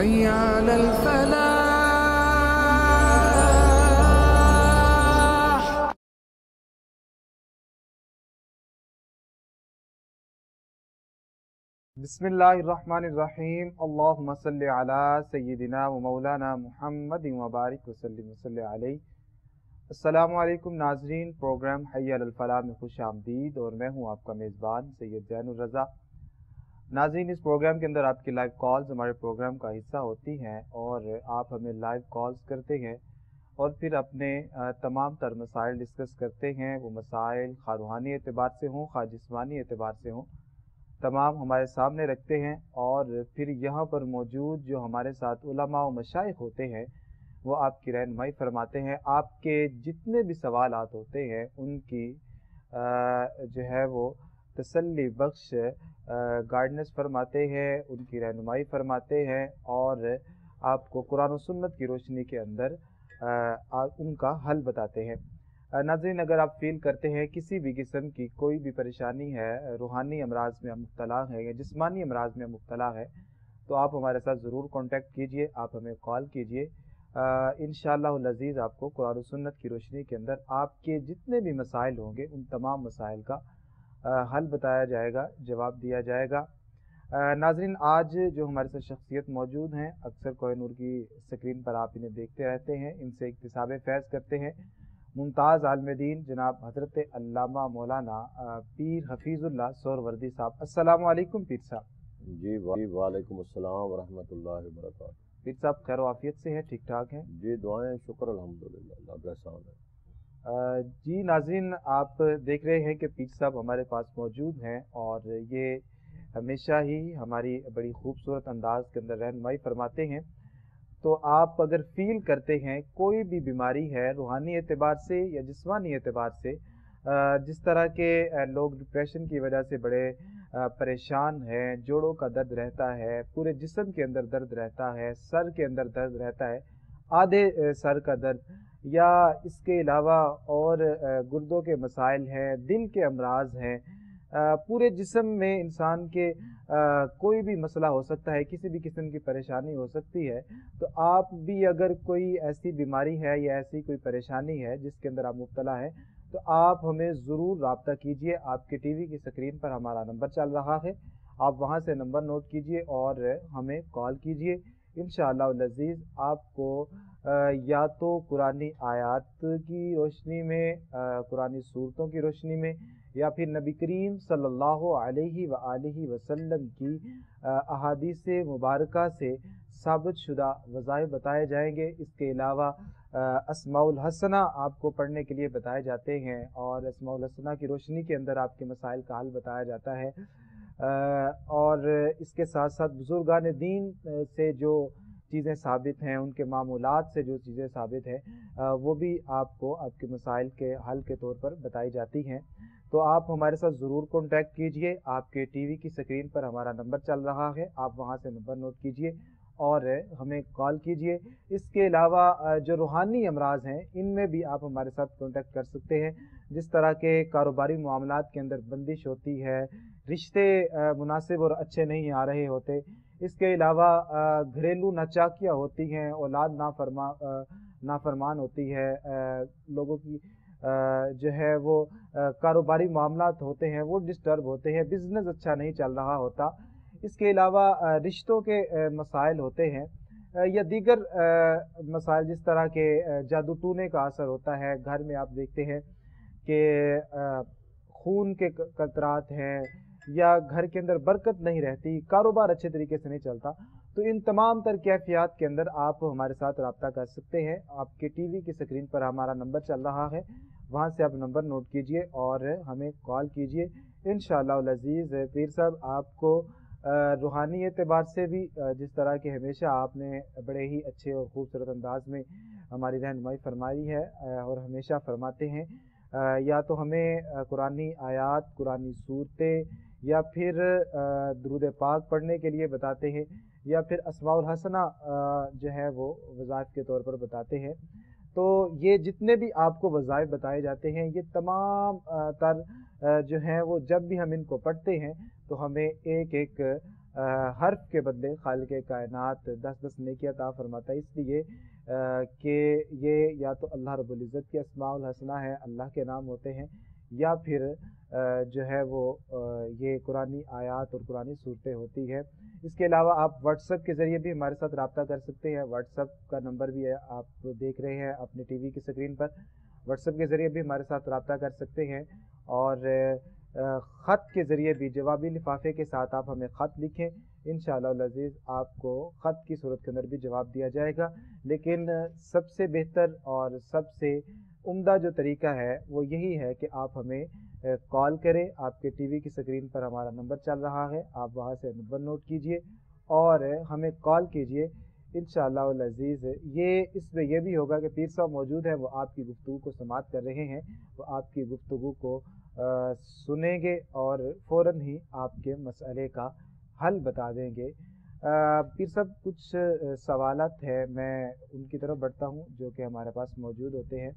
حي على الفلاح. بسم اللہ الرحمن الرحیم اللہم صلی علی سیدنا و مولانا محمد وبارک وسلم وصلی علیہ. السلام علیکم ناظرین، پروگرام حی علی الفلاح میں خوش آمدید، اور میں ہوں آپ کا میزبان سید زین الرضا. ناظرین، اس پروگرام کے اندر آپ کی لائیو کالز ہمارے پروگرام کا حصہ ہوتی ہیں، اور آپ ہمیں لائیو کالز کرتے ہیں اور پھر اپنے تمام تر مسائل ڈسکس کرتے ہیں. وہ مسائل خواہ روحانی اعتبار سے ہوں خواہ جسمانی اعتبار سے ہوں، تمام ہمارے سامنے رکھتے ہیں، اور پھر یہاں پر موجود جو ہمارے ساتھ علماء و مشائخ ہوتے ہیں وہ آپ کی رہنمائی فرماتے ہیں. آپ کے جتنے بھی سوالات ہوتے ہیں ان کی جو ہے وہ تسلی بخش گائیڈنس فرماتے ہیں، ان کی رہنمائی فرماتے ہیں، اور آپ کو قرآن و سنت کی روشنی کے اندر ان کا حل بتاتے ہیں. ناظرین، اگر آپ فیل کرتے ہیں کسی بھی قسم کی کوئی بھی پریشانی ہے، روحانی امراض میں مبتلا ہے یا جسمانی امراض میں مبتلا ہے، تو آپ ہمارے ساتھ ضرور کانٹیکٹ کیجئے، آپ ہمیں کال کیجئے. انشاءاللہ العزیز آپ کو قرآن و سنت کی روشنی کے اندر آپ کے جتنے بھی مسائل ہوں گے ان تمام مسائل کا حل بتایا جائے گا، جواب دیا جائے گا. ناظرین، آج جو ہمارے ساتھ شخصیت موجود ہیں، اکثر کوہ نور کی سکرین پر آپ انہیں دیکھتے رہتے ہیں، ان سے اکتساب فیض کرتے ہیں. ممتاز عالم دین جناب حضرت علامہ مولانا پیر حفیظ اللہ سہروردی صاحب. السلام علیکم پیر صاحب. جی وعلیکم السلام ورحمۃ اللہ وبرکاتہ. پیر صاحب خیر و عافیت سے ہیں؟ ٹھیک ٹھاک ہیں؟ جی دعائیں شکر الحمدللہ، اللہ کا احسان ہے. جی ناظرین، آپ دیکھ رہے ہیں کہ پیر صاحب ہمارے پاس موجود ہیں، اور یہ ہمیشہ ہی ہماری بڑی خوبصورت انداز کے اندر رہنمائی فرماتے ہیں. تو آپ اگر فیل کرتے ہیں کوئی بھی بیماری ہے روحانی اعتبار سے یا جسمانی اعتبار سے، جس طرح کے لوگ ڈپریشن کی وجہ سے بڑے پریشان ہیں، جوڑوں کا درد رہتا ہے، پورے جسم کے اندر درد رہتا ہے، سر کے اندر درد رہتا ہے، آدھے سر کا درد، یا اس کے علاوہ اور گردوں کے مسائل ہیں، دل کے امراض ہیں، پورے جسم میں انسان کے کوئی بھی مسئلہ ہو سکتا ہے، کسی بھی قسم کی پریشانی ہو سکتی ہے. تو آپ بھی اگر کوئی ایسی بیماری ہے یا ایسی کوئی پریشانی ہے جس کے اندر آپ مبتلا ہیں، تو آپ ہمیں ضرور رابطہ کیجئے. آپ کے ٹی وی کی سکرین پر ہمارا نمبر چل رہا ہے، آپ وہاں سے نمبر نوٹ کیجئے اور ہمیں کال کیجئے. انشاءاللہ العزیز آپ کو یا تو قرآنی آیات کی روشنی میں، قرآنی صورتوں کی روشنی میں، یا پھر نبی کریم صلی اللہ علیہ وآلہ وسلم کی احادیث مبارکہ سے ثابت شدہ وظائف بتائے جائیں گے. اس کے علاوہ اسماء الحسنہ آپ کو پڑھنے کے لیے بتائے جاتے ہیں، اور اسماء الحسنہ کی روشنی کے اندر آپ کے مسائل کا حل بتایا جاتا ہے. اور اس کے ساتھ ساتھ بزرگان دین سے جو چیزیں ثابت ہیں، ان کے معمولات سے جو چیزیں ثابت ہیں، وہ بھی آپ کو آپ کے مسائل کے حل کے طور پر بتائی جاتی ہیں. تو آپ ہمارے ساتھ ضرور کانٹیکٹ کیجئے. آپ کے ٹی وی کی سکرین پر ہمارا نمبر چل رہا ہے، آپ وہاں سے نمبر نوٹ کیجئے اور ہمیں کال کیجئے. اس کے علاوہ جو روحانی امراض ہیں ان میں بھی آپ ہمارے ساتھ کانٹیکٹ کر سکتے ہیں. جس طرح کے کاروباری معاملات کے اندر بندش ہوتی ہے، رشتے مناسب اور اچھے نہیں آ رہے ہوتے، اس کے علاوہ گھریلو ناچاکیاں ہوتی ہیں، اولاد نافرمان ہوتی ہے، لوگوں کی جو ہے وہ کاروباری معاملات ہوتے ہیں وہ ڈسٹرب ہوتے ہیں، بزنس اچھا نہیں چل رہا ہوتا، اس کے علاوہ رشتوں کے مسائل ہوتے ہیں، یا دیگر مسائل جس طرح کے جادو ٹونے کا اثر ہوتا ہے. گھر میں آپ دیکھتے ہیں کہ خون کے قطرات ہیں، یا گھر کے اندر برکت نہیں رہتی، کاروبار اچھے طریقے سے نہیں چلتا. تو ان تمام تر کیفیات کے اندر آپ ہمارے ساتھ رابطہ کر سکتے ہیں. آپ کے ٹی وی کی سکرین پر ہمارا نمبر چل رہا ہے، وہاں سے آپ نمبر نوٹ کیجئے اور ہمیں کال کیجئے. انشاءاللہ العزیز پیر صاحب آپ کو روحانی اعتبار سے بھی جس طرح کہ ہمیشہ آپ نے بڑے ہی اچھے اور خوبصورت انداز میں ہماری رہنمائی فرمائی ہے اور ہمیشہ فرماتے ہیں، یا تو ہمیں قرآنی آیات، قرآنی صورتیں، یا پھر درود پاک پڑھنے کے لیے بتاتے ہیں، یا پھر اسماء الحسنہ جو ہے وہ وظائف کے طور پر بتاتے ہیں. تو یہ جتنے بھی آپ کو وظائف بتائے جاتے ہیں یہ تمام تر جو ہیں وہ جب بھی ہم ان کو پڑھتے ہیں تو ہمیں ایک ایک حرف کے بدلے خالق کائنات 10 نیکیاں عطا فرماتا ہے، اس لیے کہ یہ یا تو اللہ رب العزت کی اسماء الحسنہ ہے، اللہ کے نام ہوتے ہیں، یا پھر جو ہے وہ یہ قرآنی آیات اور قرآنی صورتیں ہوتی ہے۔ اس کے علاوہ آپ واٹس ایپ کے ذریعے بھی ہمارے ساتھ رابطہ کر سکتے ہیں، واٹس ایپ کا نمبر بھی ہے، آپ دیکھ رہے ہیں اپنے ٹی وی کی اسکرین پر، واٹس ایپ کے ذریعے بھی ہمارے ساتھ رابطہ کر سکتے ہیں، اور خط کے ذریعے بھی جوابی لفافے کے ساتھ آپ ہمیں خط لکھیں، انشاءاللہ العزیز آپ کو خط کی صورت کے اندر بھی جواب دیا جائے گا۔ لیکن سب سے بہتر اور سب سے عمدہ جو طریقہ ہے وہ یہی ہے کہ آپ ہمیں کال کریں۔ آپ کے ٹی وی کی اسکرین پر ہمارا نمبر چل رہا ہے، آپ وہاں سے نمبر نوٹ کیجئے اور ہمیں کال کیجئے انشاءاللہ العزیز۔ اس میں یہ بھی ہوگا کہ پیر صاحب موجود ہیں، وہ آپ کی گفتگو کو سماعت کر رہے ہیں، وہ آپ کی گفتگو کو سنیں گے اور فوراً ہی آپ کے مسئلے کا حل بتا دیں گے۔ پیر صاحب کچھ سوالات ہیں، میں ان کی طرف بڑھتا ہوں جو کہ ہمارے پاس موجود ہوتے ہیں۔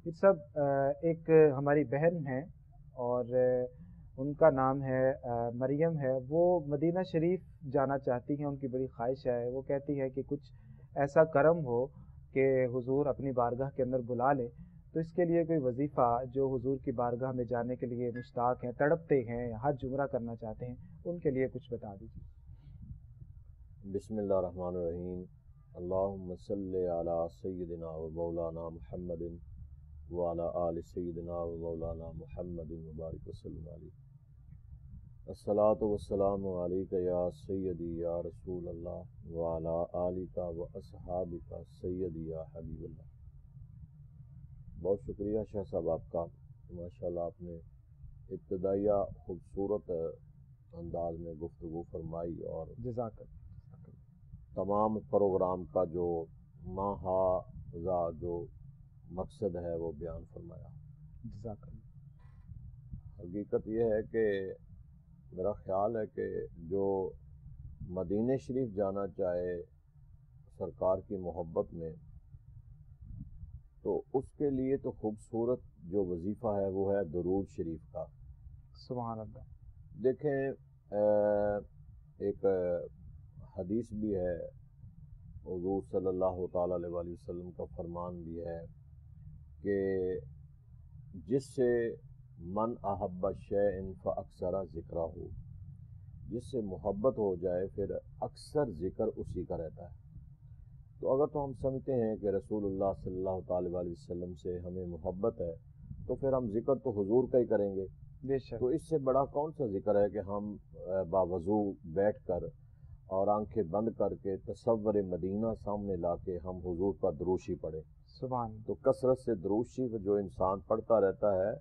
پیر صاحب ایک ہماری بہن ہیں اور ان کا نام ہے مریم ہے، وہ مدینہ شریف جانا چاہتی ہیں، ان کی بڑی خواہش ہے، وہ کہتی ہے کہ کچھ ایسا کرم ہو کہ حضور اپنی بارگاہ کے اندر بلا لیں، تو اس کے لیے کوئی وظیفہ جو حضور کی بارگاہ میں جانے کے لیے مشتاق ہیں، تڑپتے ہیں، حج عمرہ کرنا چاہتے ہیں، ان کے لیے کچھ بتا دیجیے۔ بسم اللہ الرحمن الرحیم۔ اللہم صلی علی سیدنا و مولانا محمد وعلی آل سیدنا و مولانا محمد مبارک وسلم علیہ۔ الصلاۃ والسلام علیک یا سیدی یا رسول اللہ وعلی آلک و اصحابک سیدی یا حبیب اللہ۔ بہت شکریہ شاہ صاحب آپ کا، ماشاءاللہ آپ نے ابتدائیہ خوبصورت انداز میں گفتگو فرمائی اور جزاک اللہ۔ تمام پروگرام کا جو محاذا جو مقصد ہے وہ بیان فرمایا۔ جزاک اللہ۔ حقیقت یہ ہے کہ میرا خیال ہے کہ جو مدینہ شریف جانا چاہے سرکار کی محبت میں، تو اس کے لیے تو خوبصورت جو وظیفہ ہے وہ ہے درود شریف کا۔ سبحان اللہ۔ دیکھیں ایک حدیث بھی ہے، حضور صلی اللہ تعالیٰ علیہ وآلہ وسلم کا فرمان بھی ہے کہ جس سے من احب شیئن فاکثر ذکرہ ہو، جس سے محبت ہو جائے پھر اکثر ذکر اسی کا رہتا ہے۔ تو اگر تو ہم سمجھتے ہیں کہ رسول اللہ صلی اللہ تعالیٰ علیہ وسلم سے ہمیں محبت ہے تو پھر ہم ذکر تو حضور کا ہی کریں گے۔ بے شک۔ تو اس سے بڑا کون سا ذکر ہے کہ ہم باوضو بیٹھ کر اور آنکھیں بند کر کے تصور مدینہ سامنے لا کے ہم حضور پر دروشی پڑھیں۔ سبحان اللہ۔ تو کثرت سے دروشی جو انسان پڑھتا رہتا ہے،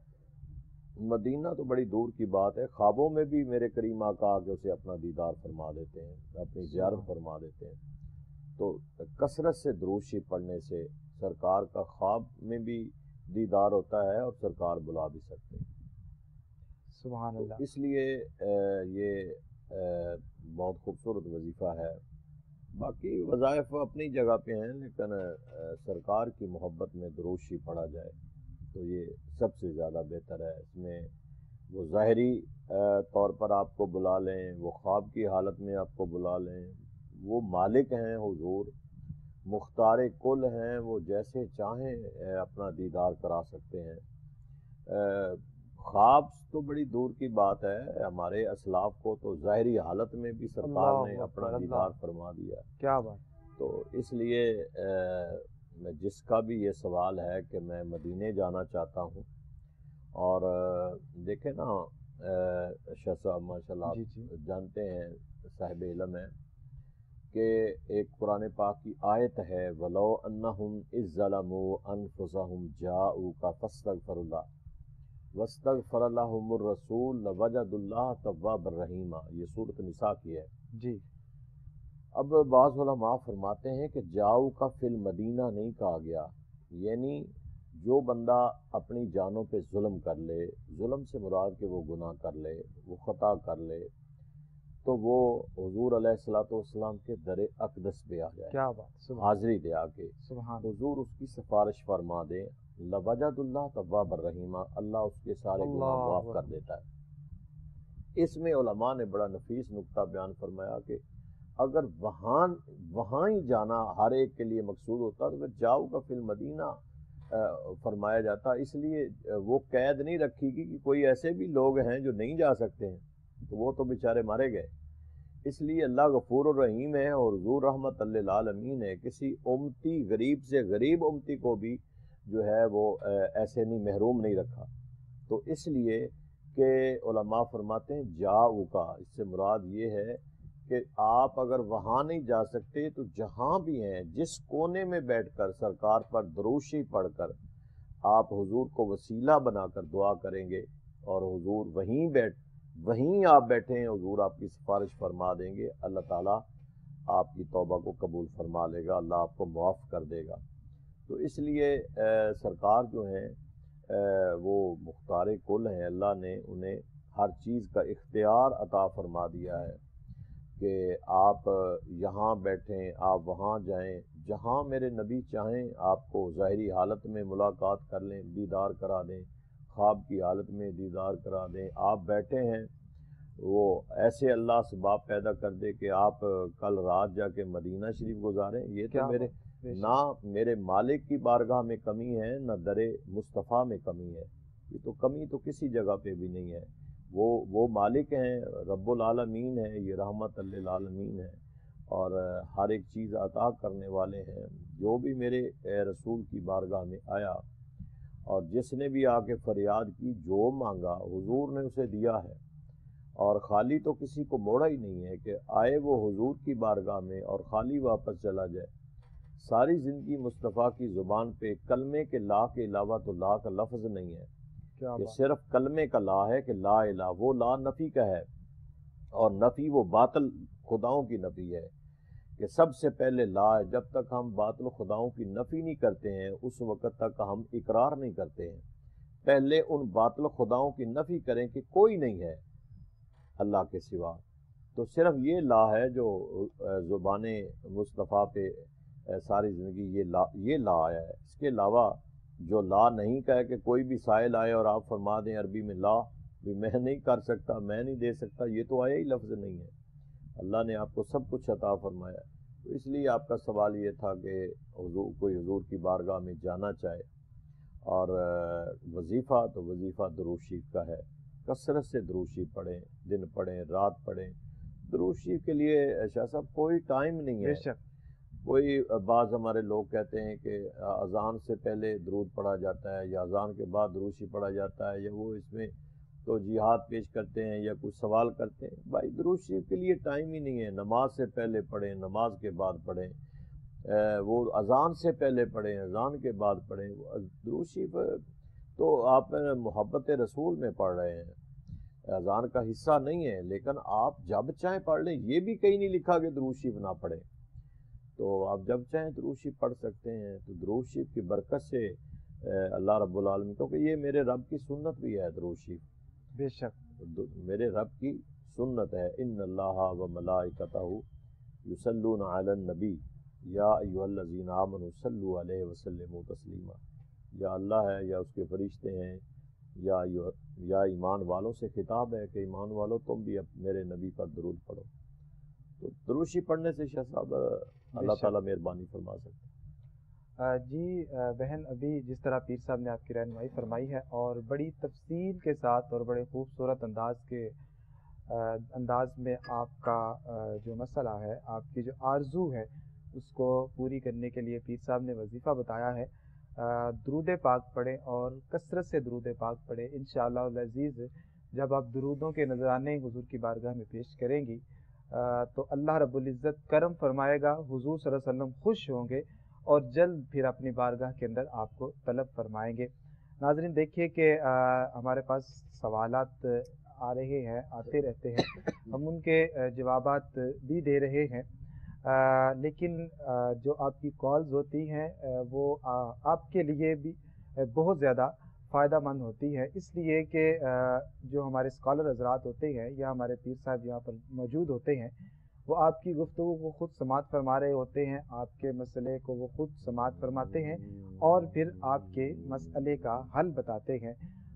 مدینہ تو بڑی دور کی بات ہے، خوابوں میں بھی میرے کریم آقا کے اسے اپنا دیدار فرما دیتے ہیں، اپنی زیارت فرما دیتے ہیں۔ تو کثرت سے دروشی پڑھنے سے سرکار کا خواب میں بھی دیدار ہوتا ہے اور سرکار بلا بھی سکتے ہیں۔ سبحان اللہ۔ اس لیے یہ بہت خوبصورت وظیفہ ہے۔ باقی وظائف اپنی جگہ پہ ہیں، لیکن سرکار کی محبت میں دروشی پڑھا جائے تو یہ سب سے زیادہ بہتر ہے۔ اس میں وہ ظاہری طور پر آپ کو بلا لیں، وہ خواب کی حالت میں آپ کو بلا لیں، وہ مالک ہیں حضور، مختار کل ہیں، وہ جیسے چاہیں اپنا دیدار کرا سکتے ہیں۔ خواب تو بڑی دور کی بات ہے، ہمارے اسلاف کو تو ظاہری حالت میں بھی سرکار نے اپنا دیدار فرما دیا۔ کیا بات۔ تو اس لیے جس کا بھی یہ سوال ہے کہ میں مدینے جانا چاہتا ہوں، اور دیکھیں نا شاہ صاحب ماشاءاللہ آپ جانتے ہیں، صاحب علم ہیں، کہ ایک قرآن پاک کی آیت ہے وَلَوْ أَنَّهُمْ إِذْ ظَلَمُوا أَنفُسَهُمْ جَاءُوكَ فَاسْتَغْفَرُوا اللَّهَ وَاسْتَغْفَرَ لَهُمُ الرَّسُولُ لَوَجَدُوا اللَّهَ تَوَّابًا رَحِيمًا۔ یہ سورۃ النساء کی ہے جی۔ اب بعض علماء فرماتے ہیں کہ جاؤ کا فی المدینہ نہیں کہا گیا، یعنی جو بندہ اپنی جانوں پہ ظلم کر لے، ظلم سے مراد کہ وہ گناہ کر لے، وہ خطا کر لے، تو وہ حضور علیہ الصلوۃ والسلام کے در اقدس پہ آ جائے، کیا بات۔ حاضری دے آ کے سبحان حضور اس کی سفارش فرما دے، لوجد اللہ تواب الرحیمہ، اللہ اس کے سارے گناہ معاف کر دیتا ہے۔ اس میں علماء نے بڑا نفیس نقطہ بیان فرمایا کہ اگر وہاں ہی جانا ہر ایک کے لیے مقصود ہوتا تو پھر جاؤ کا فی المدینہ فرمایا جاتا، اس لیے وہ قید نہیں رکھی گی کہ کوئی ایسے بھی لوگ ہیں جو نہیں جا سکتے ہیں تو وہ تو بیچارے مارے گئے۔ اس لیے اللہ غفور الرحیم ہے اور حضور رحمت للعالمین ہے، کسی امتی غریب سے غریب امتی کو بھی جو ہے وہ ایسے نہیں محروم نہیں رکھا۔ تو اس لیے کہ علماء فرماتے ہیں جاؤ کا، اس سے مراد یہ ہے کہ آپ اگر وہاں نہیں جا سکتے تو جہاں بھی ہیں جس کونے میں بیٹھ کر سرکار پر دروشی پڑھ کر آپ حضور کو وسیلہ بنا کر دعا کریں گے اور حضور وہیں آپ بیٹھے ہیں، حضور آپ کی سفارش فرما دیں گے، اللہ تعالیٰ آپ کی توبہ کو قبول فرما لے گا، اللہ آپ کو معاف کر دے گا۔ تو اس لیے سرکار جو ہیں وہ مختار کل ہیں، اللہ نے انہیں ہر چیز کا اختیار عطا فرما دیا ہے کہ آپ یہاں بیٹھیں، آپ وہاں جائیں، جہاں میرے نبی چاہیں آپ کو ظاہری حالت میں ملاقات کر لیں، دیدار کرا دیں، خواب کی حالت میں دیدار کرا دیں۔ آپ بیٹھے ہیں، وہ ایسے اللہ اسباب پیدا کر دے کہ آپ کل رات جا کے مدینہ شریف گزاریں۔ یہ تو نہ میرے مالک کی بارگاہ میں کمی ہے، نہ در مصطفیٰ میں کمی ہے، یہ تو کمی تو کسی جگہ پہ بھی نہیں ہے۔ وہ مالک ہیں، رب العالمین ہیں، یہ رحمت للعالمین ہیں اور ہر ایک چیز عطا کرنے والے ہیں۔ جو بھی میرے رسول کی بارگاہ میں آیا اور جس نے بھی آ کے فریاد کی، جو مانگا حضور نے اسے دیا ہے، اور خالی تو کسی کو موڑا ہی نہیں ہے کہ آئے وہ حضور کی بارگاہ میں اور خالی واپس چلا جائے۔ ساری زندگی مصطفیٰ کی زبان پہ کلمے کے لا کے علاوہ تو لا کا لفظ نہیں ہے، کہ صرف کلمے کا لا ہے کہ لا الہ، وہ لا نفی کا ہے، اور نفی وہ باطل خداؤں کی نفی ہے کہ سب سے پہلے لا ہے۔ جب تک ہم باطل خداؤں کی نفی نہیں کرتے ہیں اس وقت تک ہم اقرار نہیں کرتے ہیں۔ پہلے ان باطل خداؤں کی نفی کریں کہ کوئی نہیں ہے اللہ کے سوا، تو صرف یہ لا ہے جو زبان مصطفیٰ پہ ساری زندگی یہ لا آیا ہے۔ اس کے علاوہ جو لا نہیں کہے کہ کوئی بھی سائل آئے اور آپ فرما دیں عربی میں لا بھی میں نہیں کر سکتا، میں نہیں دے سکتا، یہ تو آیا ہی لفظ نہیں ہے۔ اللہ نے آپ کو سب کچھ عطا فرمایا۔ تو اس لیے آپ کا سوال یہ تھا کہ کوئی حضور کی بارگاہ میں جانا چاہے اور وظیفہ تو وظیفہ درود شریف کا ہے، کثرت سے درود شریف پڑھیں، دن پڑھیں، رات پڑھیں۔ درود شریف کے لیے شاہ صاحب کوئی ٹائم نہیں ہے۔ کوئی بعض ہمارے لوگ کہتے ہیں کہ اذان سے پہلے درود پڑھا جاتا ہے یا اذان کے بعد درود شریف پڑھا جاتا ہے، یا وہ اس میں توجیحات پیش کرتے ہیں یا کچھ سوال کرتے ہیں۔ بھائی درود شریف کے لیے ٹائم ہی نہیں ہے، نماز سے پہلے پڑھیں، نماز کے بعد پڑھیں، وہ اذان سے پہلے پڑھیں، اذان کے بعد پڑھیں۔ درود شریف تو آپ محبت رسول میں پڑھ رہے ہیں، اذان کا حصہ نہیں ہے، لیکن آپ جب چاہیں پڑھ لیں، یہ بھی کہیں نہیں لکھا کہ درود شریف نہ پڑھیں، تو آپ جب چاہیں درود شریف پڑھ سکتے ہیں۔ تو درود شریف کی برکت سے اللہ رب العالمین، کیونکہ یہ میرے رب کی سنت بھی ہے، درود شریف بے شک میرے رب کی سنت ہے۔ ان اللہ و ملائکتہ یصلون علی النبی یا ایھا الذین آمنوا صلوا علیہ وسلموا تسلیما، یا اللہ ہے یا اس کے فرشتے ہیں یا ایمان والوں سے خطاب ہے کہ ایمان والوں تم بھی میرے نبی پر درود پڑھو۔ تو درود شریف پڑھنے سے شاہ صاحب اللہ تعالیٰ مہربانی فرما سکتے ہیں۔ جی بہن، ابھی جس طرح پیر صاحب نے آپ کی رہنمائی فرمائی ہے اور بڑی تفصیل کے ساتھ اور بڑے خوبصورت انداز میں آپ کا جو مسئلہ ہے، آپ کی جو آرزو ہے، اس کو پوری کرنے کے لیے پیر صاحب نے وظیفہ بتایا ہے۔ درود پاک پڑھیں اور کثرت سے درود پاک پڑھیں۔ انشاءاللہ العزیز جب آپ درودوں کے نذرانے حضور کی بارگاہ میں پیش کریں گی تو اللہ رب العزت کرم فرمائے گا، حضور صلی اللہ علیہ وسلم خوش ہوں گے اور جلد پھر اپنی بارگاہ کے اندر آپ کو طلب فرمائیں گے۔ ناظرین دیکھیے کہ ہمارے پاس سوالات آ رہے ہیں، آتے رہتے ہیں، ہم ان کے جوابات بھی دے رہے ہیں، لیکن جو آپ کی کالز ہوتی ہیں وہ آپ کے لیے بھی بہت زیادہ فائدہ مند ہوتی ہے، اس لیے کہ جو ہمارے اسکالر حضرات ہوتے ہیں یا ہمارے پیر صاحب یہاں پر موجود ہوتے ہیں، وہ آپ کی گفتگو کو خود سماعت فرما رہے ہوتے ہیں، آپ کے مسئلے کو وہ خود سماعت فرماتے ہیں اور پھر آپ کے مسئلے کا حل بتاتے ہیں۔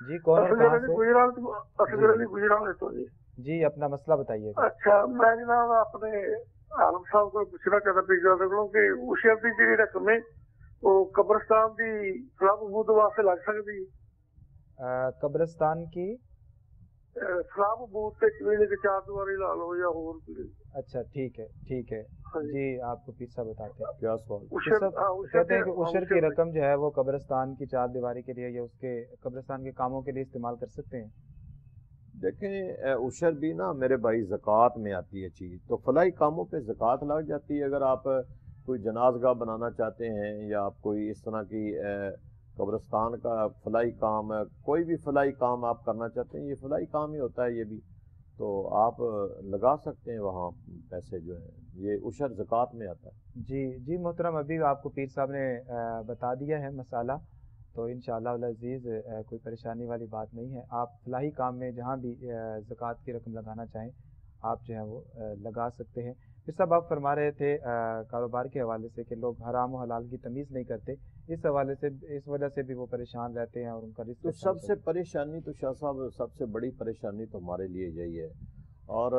جی کون اور کہاں سے؟ اصغر علی گجرال تو جی جی اپنا مسئلہ بتائیے. اچھا میں جناب اپنے عالم صاحب کو پوچھنا چاہتا پہ کہ اشر کی جی رقم ہے وہ قبرستان کی سلام ابود واسطے لگ سکتی؟ قبرستان کی سلام ابود سے کلینک کے 4 دیواری لا لو یا اور. اچھا ٹھیک ہے ٹھیک ہے جی آپ کو پیسہ بتاتے ہیں. کیا سوال؟ کہتے ہیں کہ عشر کی رقم جو ہے وہ قبرستان کی 4 دیواری کے لیے یا اس کے قبرستان کے کاموں کے لیے استعمال کر سکتے ہیں. دیکھیں عشر بھی نا میرے بھائی زکوٰۃ میں آتی ہے چیز، تو فلاحی کاموں پہ زکوٰۃ لگ جاتی ہے. اگر آپ کوئی جنازگاہ بنانا چاہتے ہیں یا آپ کوئی اس طرح کی قبرستان کا فلاحی کام ہے، کوئی بھی فلاحی کام آپ کرنا چاہتے ہیں، یہ فلاحی کام ہی ہوتا ہے یہ بھی، تو آپ لگا سکتے ہیں وہاں پیسے جو ہیں، یہ عشر زکوٰۃ میں آتا ہے. جی جی محترم، ابھی آپ کو پیر صاحب نے بتا دیا ہے مسئلہ، تو انشاءاللہ العزیز کوئی پریشانی والی بات نہیں ہے. آپ فلاحی کام میں جہاں بھی زکوٰۃ کی رقم لگانا چاہیں آپ جو ہے وہ لگا سکتے ہیں. پھر سب آپ فرما رہے تھے کاروبار کے حوالے سے کہ لوگ حرام و حلال کی تمیز نہیں کرتے، اس حوالے سے اس وجہ سے بھی وہ پریشان رہتے ہیں اور ان کا رزق. تو سب سے پریشانی تو شاہ صاحب سب سے بڑی پریشانی تو ہمارے لیے یہی ہے، اور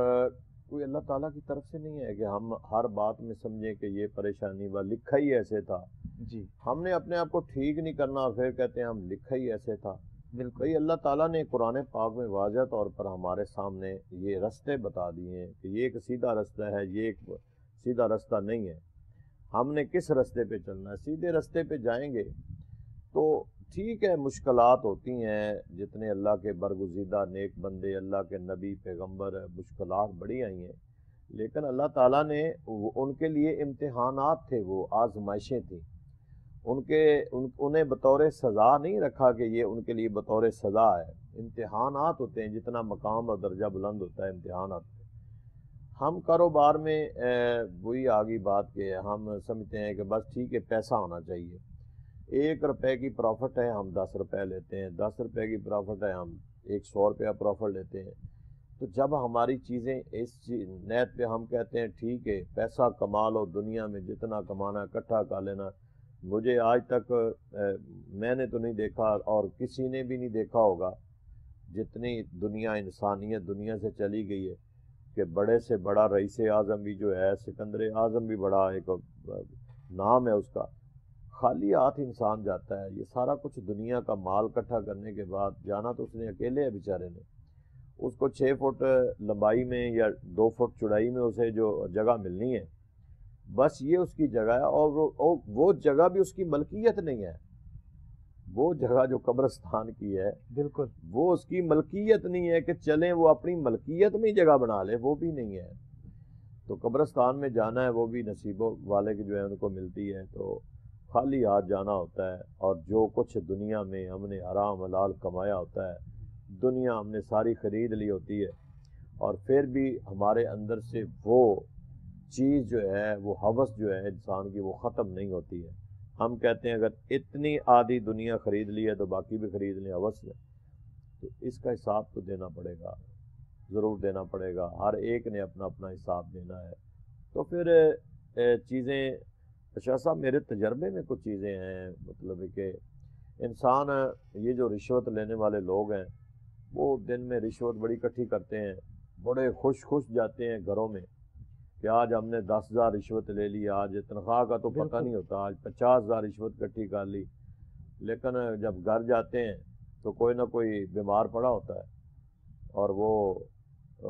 کوئی اللہ تعالیٰ کی طرف سے نہیں ہے کہ ہم ہر بات میں سمجھیں کہ یہ پریشانی وہ لکھا ہی ایسے تھا. جی ہم نے اپنے آپ کو ٹھیک نہیں کرنا، پھر کہتے ہیں ہم لکھا ہی ایسے تھا. بالکل. بھئی اللہ تعالیٰ نے قرآن پاک میں واضح طور پر ہمارے سامنے یہ رستے بتا دیے ہیں کہ یہ ایک سیدھا رستہ ہے، یہ ایک سیدھا رستہ نہیں ہے. ہم نے کس رستے پہ چلنا ہے؟ سیدھے رستے پہ جائیں گے تو ٹھیک ہے، مشکلات ہوتی ہیں، جتنے اللہ کے برگزیدہ نیک بندے، اللہ کے نبی پیغمبر، مشکلات بڑی آئی ہیں، لیکن اللہ تعالیٰ نے ان کے لیے امتحانات تھے، وہ آزمائشیں تھیں، انہیں بطور سزا نہیں رکھا کہ یہ ان کے لیے بطور سزا ہے. امتحانات ہوتے ہیں، جتنا مقام اور درجہ بلند ہوتا ہے امتحانات. ہم کاروبار میں وہی آگی بات کہ ہم سمجھتے ہیں کہ بس ٹھیک ہے پیسہ ہونا چاہیے. 1 روپے کی پروفٹ ہے ہم 10 روپے لیتے ہیں، 10 روپے کی پروفٹ ہے ہم 100 روپیہ پروفٹ لیتے ہیں. تو جب ہماری چیزیں اس نیت پہ ہم کہتے ہیں ٹھیک ہے پیسہ کما لو، دنیا میں جتنا کمانا اکٹھا کر لینا. مجھے آج تک میں نے تو نہیں دیکھا اور کسی نے بھی نہیں دیکھا ہوگا، جتنی دنیا انسانیت دنیا سے چلی گئی ہے، کہ بڑے سے بڑا رئیس اعظم بھی جو ہے، سکندر اعظم بھی بڑا ایک نام ہے اس کا، خالی ہاتھ انسان جاتا ہے. یہ سارا کچھ دنیا کا مال اکٹھا کرنے کے بعد جانا تو اس نے اکیلے ہے بیچارے نے. اس کو 6 فٹ لمبائی میں یا 2 فٹ چوڑائی میں اسے جو جگہ ملنی ہے، بس یہ اس کی جگہ ہے، اور وہ جگہ بھی اس کی ملکیت نہیں ہے. وہ جگہ جو قبرستان کی ہے بالکل وہ اس کی ملکیت نہیں ہے کہ چلیں وہ اپنی ملکیت میں ہی جگہ بنا لے، وہ بھی نہیں ہے. تو قبرستان میں جانا ہے وہ بھی نصیبوں والے کی جو ہے ان کو ملتی ہے، تو خالی ہاتھ جانا ہوتا ہے. اور جو کچھ دنیا میں ہم نے حرام حلال کمایا ہوتا ہے، دنیا ہم نے ساری خرید لی ہوتی ہے، اور پھر بھی ہمارے اندر سے وہ چیز جو ہے، وہ ہوس جو ہے انسان کی، وہ ختم نہیں ہوتی ہے. ہم کہتے ہیں اگر اتنی آدھی دنیا خرید لی ہے تو باقی بھی خرید لیں، ہوس ہے. تو اس کا حساب تو دینا پڑے گا، ضرور دینا پڑے گا. ہر ایک نے اپنا اپنا حساب دینا ہے. تو پھر چیزیں شاہ صاحب میرے تجربے میں کچھ چیزیں ہیں، مطلب کہ انسان یہ جو رشوت لینے والے لوگ ہیں وہ دن میں رشوت بڑی اکٹھی کرتے ہیں، بڑے خوش جاتے ہیں گھروں میں کہ آج ہم نے 10,000 رشوت لے لی، آج تنخواہ کا تو پتہ نہیں ہوتا، آج 50,000 رشوت اکٹھی کر لی. لیکن جب گھر جاتے ہیں تو کوئی نہ کوئی بیمار پڑا ہوتا ہے، اور وہ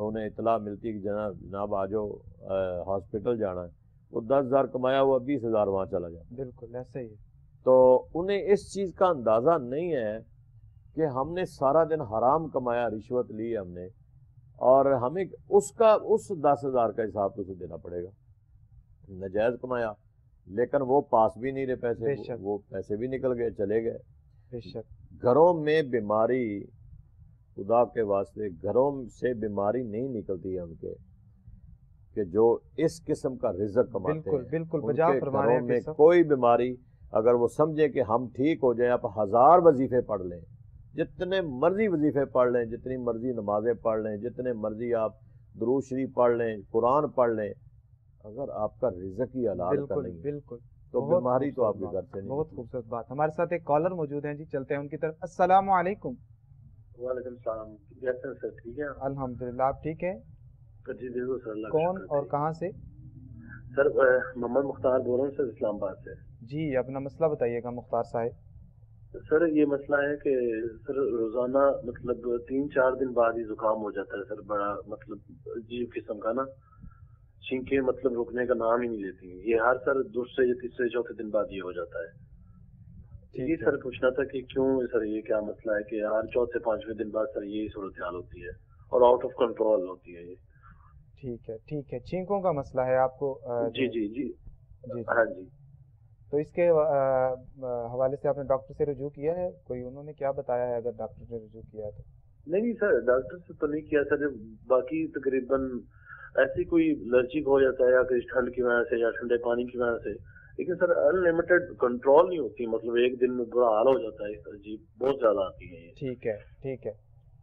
انہیں اطلاع ملتی ہے کہ جناب آجو ہاسپٹل جانا ہے. وہ 10,000 کمایا ہوا 20,000 وہاں چلا جاتا. بالکل ایسے ہی. تو انہیں اس چیز کا اندازہ نہیں ہے کہ ہم نے سارا دن حرام کمایا، رشوت لی ہم نے، اور ہمیں اس 10,000 کا حساب تو اسے دینا پڑے گا. نجائز کمایا، لیکن وہ پاس بھی نہیں رہے پیسے، وہ پیسے بھی نکل گئے، چلے گئے. بے شک گھروں میں بیماری، خدا کے واسطے گھروں سے بیماری نہیں نکلتی ہے ان کے، کہ جو اس قسم کا رزق کماتے ہیں. بالکل ان بجا کے فرما رہے گھروں ہیں میں کوئی بیماری، اگر وہ سمجھیں کہ ہم ٹھیک ہو جائیں، آپ 1000 وظیفے پڑھ لیں، جتنے مرضی وظیفے پڑھ لیں، جتنی مرضی نمازیں پڑھ لیں، جتنے مرضی آپ درود شریف پڑھ لیں، قرآن پڑھ لیں، اگر آپ کا رزق ہی حلال کا نہیں ہے بالکل تو بیماری تو آپ کے گھر سے نہیں. بہت خوبصورت بات. ہمارے ساتھ ایک کالر موجود ہیں جی، چلتے ہیں ان کی طرف. السلام علیکم. وعلیکم السلام. کیسے ہیں سر؟ ٹھیک ہے الحمدللہ. آپ ٹھیک ہیں؟ جی بالکل سر. اللہ کون اور کہاں سے؟ سر محمد مختار بول رہا ہوں سر, اسلام آباد سے. جی اپنا مسئلہ بتائیے گا مختار صاحب. سر یہ مسئلہ ہے کہ سر روزانہ مطلب 3-4 دن بعد ہی زکام ہو جاتا ہے سر, بڑا مطلب عجیب قسم کا نا, چھینکیں مطلب رکنے کا نام ہی نہیں لیتی. یہ ہر سر دوسرے یا تیسرے چوتھے دن بعد یہ ہو جاتا ہے. جی سر پوچھنا تھا کہ کیوں سر, یہ کیا مسئلہ ہے کہ ہر چوتھے 5ویں دن بعد سر یہی صورتحال ہوتی ہے اور آؤٹ آف کنٹرول ہوتی ہے یہ. ٹھیک ہے ٹھیک ہے. چھینکوں کا مسئلہ ہے آپ کو؟ جی جی جی جی ہاں جی. تو اس کے حوالے سے آپ نے ڈاکٹر سے رجوع کیا ہے کوئی؟ انہوں نے کیا بتایا ہے اگر ڈاکٹر نے رجوع کیا ہے تو؟ نہیں سر, ڈاکٹر سے تو نہیں کیا سر. باقی تقریباً ایسی کوئی الرجی ہو جاتا ہے یا کہ ٹھنڈ کی وجہ سے یا ٹھنڈے پانی کی وجہ سے, لیکن سر انلمیٹڈ کنٹرول نہیں ہوتی. مطلب ایک دن میں برا حال ہو جاتا ہے جی, بہت زیادہ آتی ہے یہ. ٹھیک ہے ٹھیک ہے.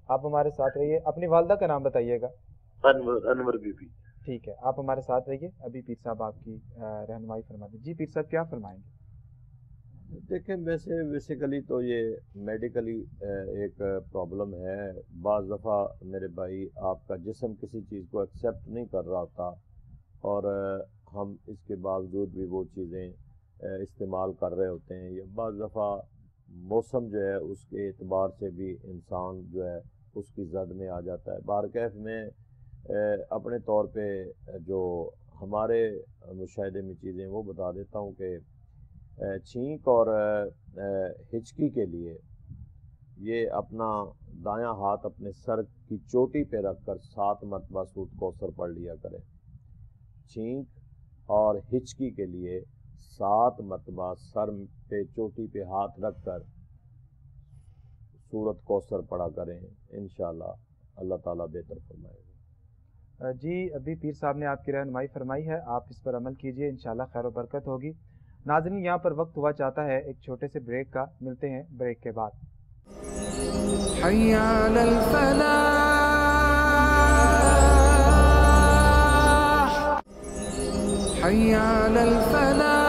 آپ ہمارے ساتھ رہیے. اپنی والدہ کا نام بتائیے گا. انور بی بی. ٹھیک ہے, آپ ہمارے ساتھ رہیے. ابھی پیر صاحب آپ کی رہنمائی فرما دیں. جی پیر صاحب کیا فرمائیں گے؟ دیکھیں بیسیکلی تو یہ میڈیکلی ایک پرابلم ہے. بعض دفعہ میرے بھائی آپ کا جسم کسی چیز کو ایکسیپٹ نہیں کر رہا ہوتا اور ہم اس کے باوجود بھی وہ چیزیں استعمال کر رہے ہوتے ہیں. یا بعض دفعہ موسم جو ہے اس کے اعتبار سے بھی انسان جو ہے اس کی زد میں آ جاتا ہے. بہرکیف میں اپنے طور پہ جو ہمارے مشاہدے میں چیزیں وہ بتا دیتا ہوں کہ چھینک اور ہچکی کے لیے یہ اپنا دایاں ہاتھ اپنے سر کی چوٹی پہ رکھ کر 7 مرتبہ سورۃ کوثر پڑھ لیا کرے. چھینک اور ہچکی کے لیے 7 مرتبہ سر پہ چوٹی پہ ہاتھ رکھ کر سورۃ کوثر پڑھا کریں. انشاءاللہ اللہ تعالیٰ بہتر فرمائے گا. جی ابھی پیر صاحب نے آپ کی رہنمائی فرمائی ہے, آپ اس پر عمل کیجئے, انشاءاللہ خیر و برکت ہوگی. ناظرین یہاں پر وقت ہوا چاہتا ہے ایک چھوٹے سے بریک کا. ملتے ہیں بریک کے بعد. حي على الفلاح حي على الفلاح.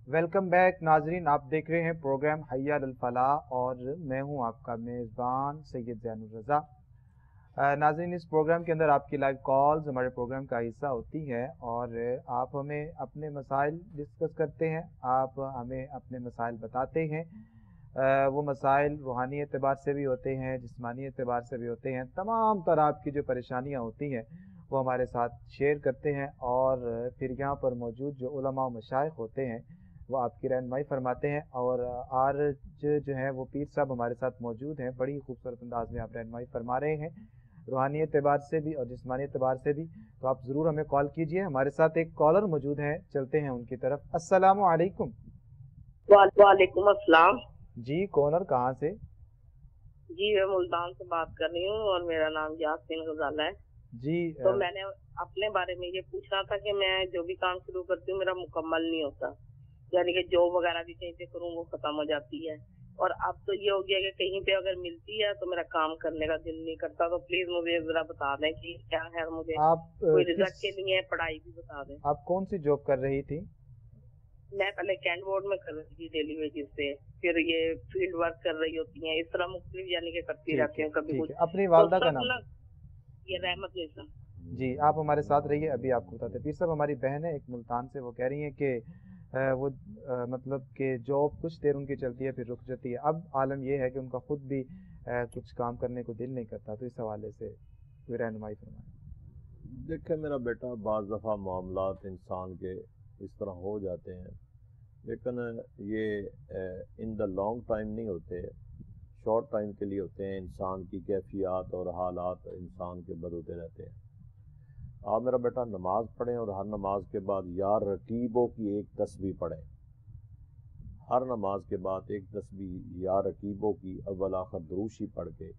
ویلکم بیک ناظرین, آپ دیکھ رہے ہیں پروگرام حی علی الفلاح اور میں ہوں آپ کا میزبان سید زین الرضا. ناظرین اس پروگرام کے اندر آپ کی لائیو کالز ہمارے پروگرام کا حصہ ہوتی ہے اور آپ ہمیں اپنے مسائل ڈسکس کرتے ہیں, آپ ہمیں اپنے مسائل بتاتے ہیں. وہ مسائل روحانی اعتبار سے بھی ہوتے ہیں, جسمانی اعتبار سے بھی ہوتے ہیں. تمام طرح آپ کی جو پریشانیاں ہوتی ہیں وہ ہمارے ساتھ شیئر کرتے ہیں اور پھر یہاں پر موجود جو علماء و مشائخ ہوتے ہیں وہ آپ کی رہنمائی فرماتے ہیں. اور آج جو ہیں وہ پیر صاحب ہمارے ساتھ موجود ہیں. بڑی خوبصورت انداز میں آپ رہنمائی فرما رہے ہیں روحانی اعتبار سے بھی اور جسمانی اعتبار سے بھی. تو آپ ضرور ہمیں کال کیجئے. ہمارے ساتھ ایک کالر موجود ہیں, چلتے ہیں ان کی طرف. السلام علیکم. وعلیکم السلام. جی کون اور کہاں سے؟ جی میں ملتان سے بات کر رہی ہوں اور میرا نام یاسین غزالہ ہے. جی تو میں نے اپنے بارے میں یہ پوچھنا تھا کہ میں جو بھی کام شروع کرتی ہوں میرا مکمل نہیں ہوتا, یعنی کہ جاب وغیرہ بھی کہیں پہ کروں وہ ختم ہو جاتی ہے. اور اب تو یہ ہو گیا کہ کہیں پہ اگر ملتی ہے تو میرا کام کرنے کا دل نہیں کرتا. تو پلیز مجھے ذرا بتا دیں کہ کیا ہے, مجھے کوئی رزق کے لیے پڑھائی بھی بتا دیں. آپ کون سی جاب کر رہی تھی؟ میں پہلے کینٹ بورڈ میں کر رہی تھی ڈیلی ویجز پہ, پھر یہ فیلڈ ورک کر رہی ہوتی ہیں, اس طرح مختلف یعنی کہ کرتی رہتی ہوں. کبھی کچھ. اپنی والدہ کا نام؟ یہ رحمت نیسا. جی آپ ہمارے ساتھ رہیے, ابھی آپ کو بتاتے. پیر صاحب ہماری بہن ہے ایک ملتان سے, وہ کہہ رہی ہیں کہ وہ مطلب کہ جاب کچھ دیر ان کی چلتی ہے پھر رک جاتی ہے. اب عالم یہ ہے کہ ان کا خود بھی کچھ کام کرنے کو دل نہیں کرتا, تو اس حوالے سے کوئی رہنمائی فرمائیں. دیکھیں میرا بیٹا, بعض دفعہ معاملات انسان کے اس طرح ہو جاتے ہیں, لیکن یہ ان دا لانگ ٹائم نہیں ہوتے, شارٹ ٹائم کے لیے ہوتے ہیں. انسان کی کیفیات اور حالات انسان کے بدلتے رہتے ہیں. آپ میرا بیٹا نماز پڑھیں اور ہر نماز کے بعد یا رقیبوں کی ایک تسبیح پڑھیں. ہر نماز کے بعد ایک تسبیح یا رقیبوں کی اول آخر دروشی پڑھ کے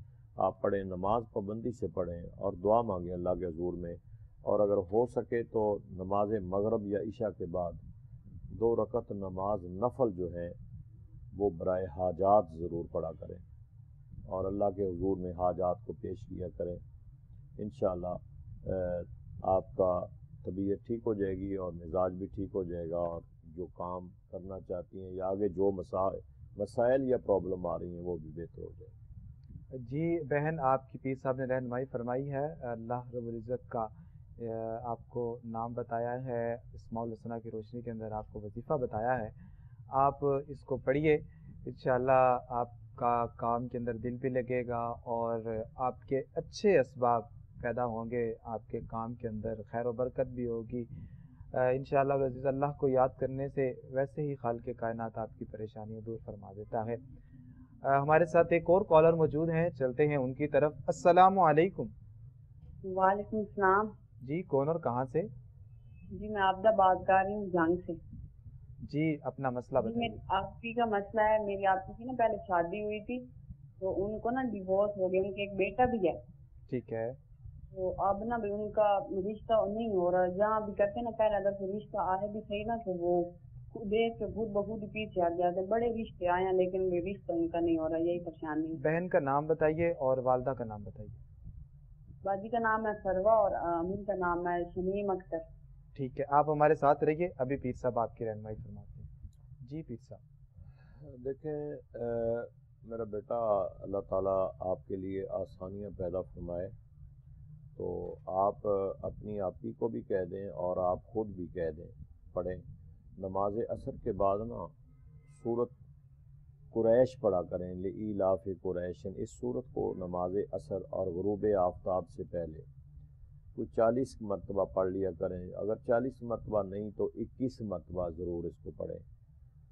آپ پڑھیں. نماز پابندی سے پڑھیں اور دعا مانگیں اللہ کے حضور میں. اور اگر ہو سکے تو نماز مغرب یا عشاء کے بعد 2 رکعت نماز نفل جو ہے وہ برائے حاجات ضرور پڑھا کریں اور اللہ کے حضور میں حاجات کو پیش کیا کریں. انشاءاللہ آپ کا طبیعت ٹھیک ہو جائے گی اور مزاج بھی ٹھیک ہو جائے گا, اور جو کام کرنا چاہتی ہیں یا آگے جو مسائل یا پرابلم آ رہی ہیں وہ بھی بہتر ہو جائے۔ جی بہن، آپ کی پیر صاحب نے رہنمائی فرمائی ہے، اللہ رب العزت کا آپ کو نام بتایا ہے، اسماء الحسنہ کی روشنی کے اندر آپ کو وظیفہ بتایا ہے، آپ اس کو پڑھیے، انشاءاللہ آپ کا کام کے اندر دل بھی لگے گا اور آپ کے اچھے اسباب پیدا ہوں گے، آپ کے کام کے اندر خیر و برکت بھی ہوگی انشاءاللہ العزیز۔ اللہ کو یاد کرنے سے ویسے ہی خالق کائنات آپ کی پریشانیاں دور فرما دیتا ہے۔ ہمارے ساتھ ایک اور کالر موجود ہیں، چلتے ہیں ان کی طرف۔ السلام علیکم۔ وعلیکم السلام۔ جی کون اور کہاں سے؟ جی میں عابدہ بات کر رہی ہوں جنگ سے۔ جی اپنا مسئلہ بتائیے۔ آپی کا مسئلہ ہے، میری آپی کی نا پہلے شادی ہوئی تھی تو ان کو نا ڈیورس ہو گیا، ان کے ایک بیٹا بھی ہے۔ ٹھیک ہے۔ تو اب نا بھی ان کا رشتہ نہیں ہو رہا، جہاں بھی کرتے نا پہلے اگر کوئی رشتہ آئے بھی صحیح نا تو وہ دیکھ کے خود بخود پیچھے ہٹ جاتے ہیں، بڑے رشتے آئے ہیں لیکن وہ رشتہ ان کا نہیں ہو رہا، یہی پریشانی ہے۔ بہن کا نام بتائیے اور والدہ کا نام بتائیے۔ باجی کا نام ہے سروا اور امین کا نام ہے شمیم اختر۔ ٹھیک ہے، آپ ہمارے ساتھ رہیے، ابھی پیر صاحب آپ کی رہنمائی فرماتے ہیں۔ جی پیر صاحب۔ دیکھیں میرا بیٹا، اللہ تعالیٰ آپ کے لیے آسانیاں پیدا فرمائے، تو آپ اپنی آپی کو بھی کہہ دیں اور آپ خود بھی کہہ دیں، پڑھیں نماز عصر کے بعد نا سورت قریش پڑھا کریں، لإیلاف قریش، اس سورت کو نماز عصر اور غروب آفتاب سے پہلے کوئی 40 مرتبہ پڑھ لیا کریں، اگر 40 مرتبہ نہیں تو 21 مرتبہ ضرور اس کو پڑھیں،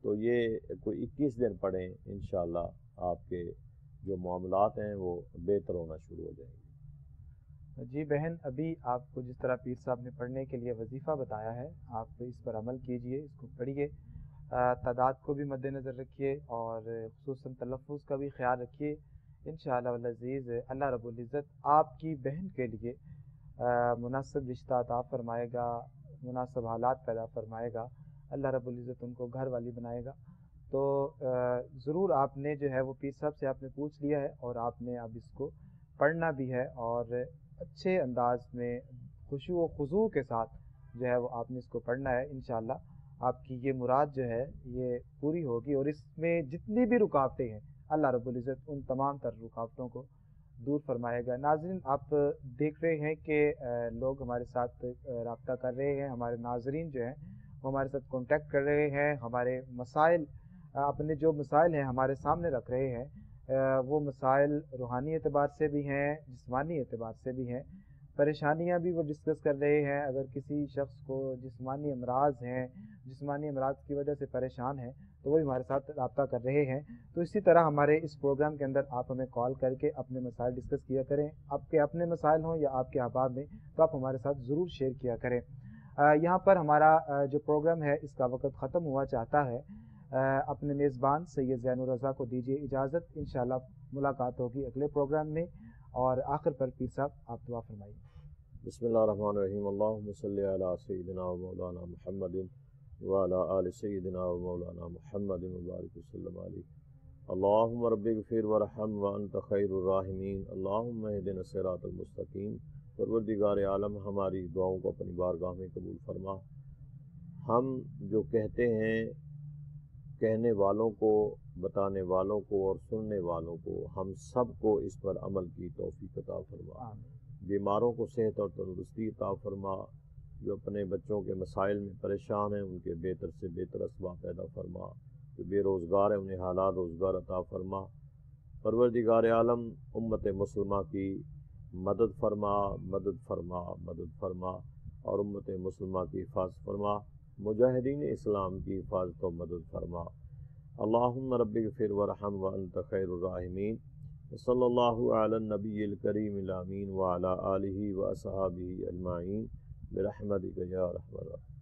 تو یہ کوئی 21 دن پڑھیں، انشاءاللہ آپ کے جو معاملات ہیں وہ بہتر ہونا شروع ہو جائیں گے۔ جی بہن، ابھی آپ کو جس طرح پیر صاحب نے پڑھنے کے لیے وظیفہ بتایا ہے، آپ اس پر عمل کیجئے، اس کو پڑھیے، تعداد کو بھی مد نظر رکھیے اور خصوصاً تلفظ کا بھی خیال رکھیے، انشاءاللہ العزیز اللہ رب العزت آپ کی بہن کے لیے مناسب رشتہ عطا فرمائے گا، مناسب حالات پیدا فرمائے گا، اللہ رب العزت ان کو گھر والی بنائے گا۔ تو ضرور آپ نے جو ہے وہ پیر صاحب سے آپ نے پوچھ لیا ہے اور آپ نے اب اس کو پڑھنا بھی ہے اور اچھے انداز میں خشوع و خضوع کے ساتھ جو ہے وہ آپ نے اس کو پڑھنا ہے، انشاءاللہ آپ کی یہ مراد جو ہے یہ پوری ہوگی، اور اس میں جتنی بھی رکاوٹیں ہیں اللہ رب العزت ان تمام تر رکاوٹوں کو دور فرمائے گا۔ ناظرین، آپ دیکھ رہے ہیں کہ لوگ ہمارے ساتھ رابطہ کر رہے ہیں، ہمارے ناظرین جو ہیں وہ ہمارے ساتھ کانٹیکٹ کر رہے ہیں، ہمارے مسائل اپنے جو مسائل ہیں ہمارے سامنے رکھ رہے ہیں، وہ مسائل روحانی اعتبار سے بھی ہیں، جسمانی اعتبار سے بھی ہیں، پریشانیاں بھی وہ ڈسکس کر رہے ہیں۔ اگر کسی شخص کو جسمانی امراض ہیں، جسمانی امراض کی وجہ سے پریشان ہیں تو وہ ہمارے ساتھ رابطہ کر رہے ہیں۔ تو اسی طرح ہمارے اس پروگرام کے اندر آپ ہمیں کال کر کے اپنے مسائل ڈسکس کیا کریں، آپ کے اپنے مسائل ہوں یا آپ کے احباب میں، تو آپ ہمارے ساتھ ضرور شیئر کیا کریں۔ یہاں پر ہمارا جو پروگرام ہے اس کا وقت ختم ہوا چاہتا ہے، اپنے میزبان سید زین الرضا کو دیجیے اجازت، انشاءاللہ ملاقات ہوگی اگلے پروگرام میں، اور آخر پر پیر صاحب آپ دعا فرمائیے۔ بسم اللہ الرحمن الرحیم، اللہم صلی علی سیدنا و مولانا محمد وعلی آل سیدنا و مولانا محمد وبارک وسلم علیہ۔ اللہم رب اغفر ورحم وانت خیر الراحمین، اللہم اہدنا الصراط المستقیم۔ پروردگار عالم، ہماری دعاؤں کو اپنی بارگاہ میں قبول فرما۔ ہم جو کہتے ہیں، کہنے والوں کو، بتانے والوں کو اور سننے والوں کو، ہم سب کو اس پر عمل کی توفیق عطا فرما۔ بیماروں کو صحت اور تندرستی عطا فرما، جو اپنے بچوں کے مسائل میں پریشان ہیں ان کے بہتر سے بہتر اسباب پیدا فرما، جو بے روزگار ہیں انہیں حلال روزگار عطا فرما۔ پروردگار عالم، امت مسلمہ کی مدد فرما، مدد فرما، مدد فرما، اور امت مسلمہ کی حفاظت فرما، مجاہدین اسلام کی حفاظت و مدد فرما۔ اللہم رب اغفر ورحم وانت خیر الراحمین، صلی اللہ علی النبی الکریم الامین وعلی آلہ واصحابہ اجمعین برحمتک یا ارحم الراحمین۔